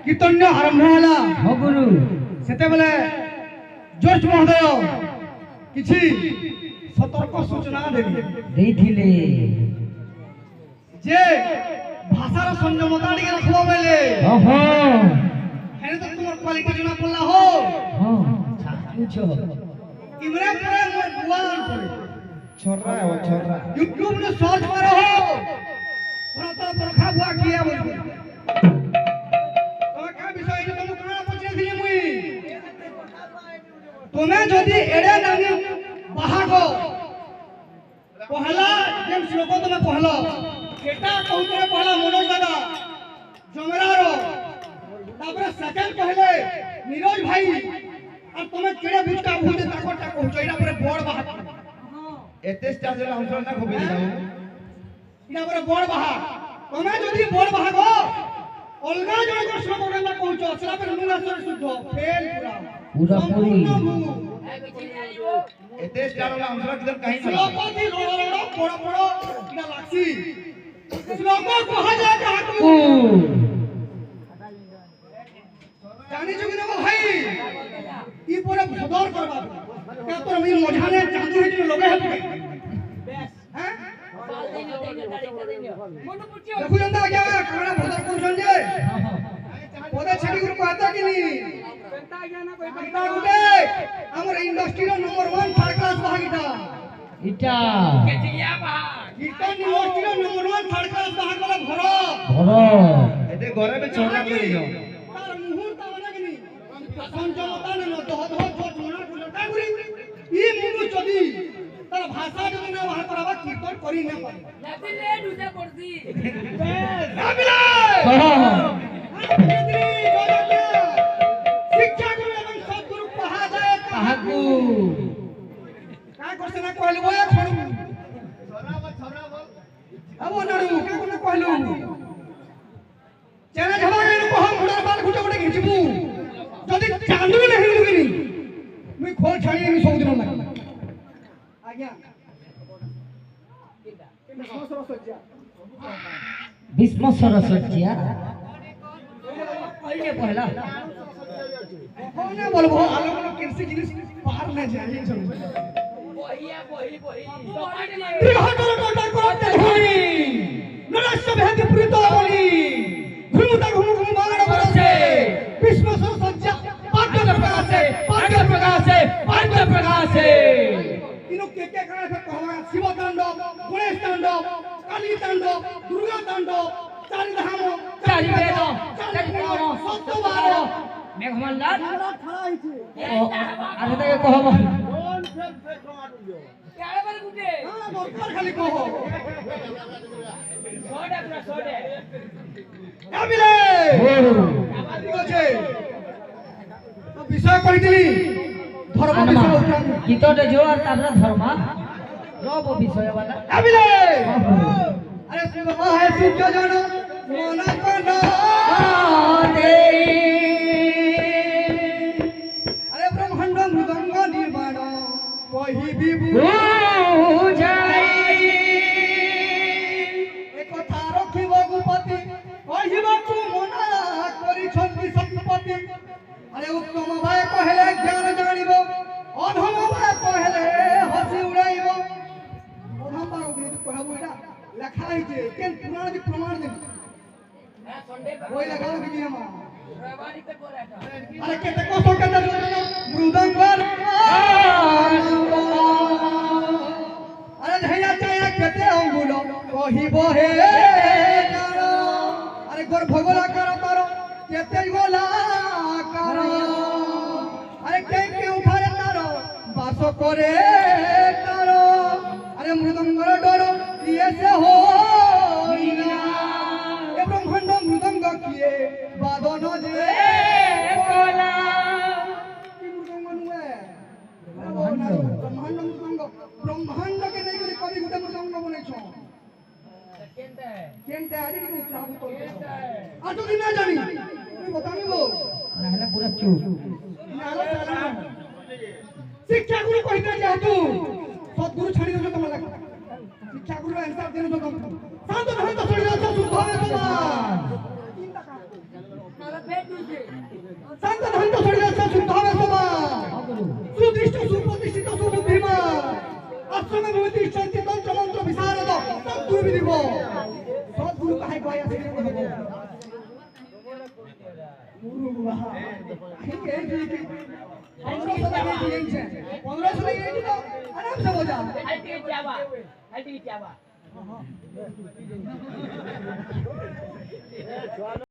कीर्तन आरंभ है हो गुरु सेते बेले जज महोदय किछि सतर्क सूचना देथिले जे भाषार संयमता टिके रखबो बेले ओहो हेने तो तुमर क्वालिटी जना पल्ला हो हां पूछो इमरे पूरे मोर बुआन पड़े छोरा है वो छोरा YouTube ने सर्च मारो हो परता परखा बुआ किया बोल तुम्हें जदि एडे नानी बाहागो पहला जेम श्लोक तुम्हें पहला केटा कहूतरे पहला मनोज दादा जंगरारो तापर सेकंड कहले नीरज भाई और तुम्हें केडे बिचका भूते ताकोटा कहछो एडा पर बड़ बाहा एते स्टार जला हम ना खबे दिलाऊ एडा पर बड़ बाहा तुम्हें जदि बड़ बाहागो अलगा जण श्लोक ना कहछो असला पर नुना सर शुद्ध फेल पूरा पूरी एते स्टार वाला हमरा किधर कहीं ना श्लोकती रोड़ा रोड़ा बड़ा बड़ा ना लासी श्लोक कहा जाए काकू जानी जो कि ना भाई ई पूरा भदर करबा क्या तो मी मोझाने चांदू है जो लगे है हैं देखो जनता क्या काना भदर कोन संजे ओदा छेड़ी गुरु कहता कि नहीं हमर इंडस्ट्री रो नंबर 1 थर्ड क्लास भाग इटा केचिया भाग इटा इंडस्ट्री रो नंबर 1 थर्ड क्लास भाग वाला घर एते घरे में छोड़ा पड़ी जाओ तार मुहूर्त बना कि नहीं संजमता न दह दह छोट मोना लटा गुरी ई मुनु चदी तार भाषा जो ना वहां करबा कीर्तन करी न पाए लाबिले डुजा पड़सी लाबिले हां शिक्षा गुरु एवं सद्गुरु कहा जाए काकू का करसे ना कहलु ओए छोड़ छोरा बोल अब नडू का कोन कहलु चेना झबा गइल को हम मुडा बाल गुटे गुटे घिचबू जदी चांदू नहीं लुगिनी मुई खोल छाड़ी नि सब दिन ना आज्ञा भीष्म सरस्वती पहले पहला कोने बोलबो आलो को कृषि जिनिस पार न जाय सब बहिया बही बही त्रिघटन टोटल करते होई नरस्य भेद प्रीत बली घुमुता घुमु घुमु मांगड़ बरसे विश्व सरस्वती पाठ्य प्रकाश इनो के करा से कहवा शिव तांडव गणेश तांडव काली तांडव दुर्गा तांडव चारि धाम चारि वेद चारि पुराण सत्य बार मेघमल्लाल खड़ा हिचे आरे त कहब कोन फेर कमाटुलियो काळे बारे गुटे हां दरकार खाली कहो सोडे काबिले हो আছে তো বিষয় কইতিলি ধর্ম বিষয় উত্তর গীততে जो আর তারপরে ধর্ম রব বিষয় वाला কাবিলে अरे सुनो है सूर्य जन मन कना देई अरे ब्रह्मांड मृदंग निर्माण कहि बुझाई एक कथा रखिब गुपति कहिबकु मना करि छंती संपत्ति अरे उत्तम भाई कहले ज्ञान जानिबो अधम भाई कहले हसी उड़ाइबो अधम भाई कहबो एटा लखा है जे केन पुराण के प्रमाण दे कोई लगा के दिया मा अरे केते को सोके दे मृदंगर अरे धैया चाया केते अंगुल कहिबो हे अरे गोर भगोला कर तारो केते गोला कर अरे के उठारे तारो बासो करे तारो अरे मृदंगर डरो ये से हो ये ब्रह्मांड मृदंग किए बादन जे कोला की मृदंग नुए ब्रह्मांड ब्रह्मांड के नहीं करी कभी गुटे मृदंग बनै छ केनते आजी की उठाबू तो आ तो दिन ना जानी तू बतानिबो नाहले पूरा चूप नाहले साला शिक्षा गुरु कहते जा तू सद्गुरु छाड़ी दो तुम लगा शिक्षा गुरु आंसर देने तो शांत रहो तो छोड़ दो शुद्ध है समान आश्रम विभूति शांति तंत्र मंत्र विशारद सद्गुरु विधिव सद्गुरु काहे कहे आसे गुरु बाहा ठीक है ठीक है 1500 लगे यही है 1500 लगे तो आराम से हो जा हल्दी क्या बा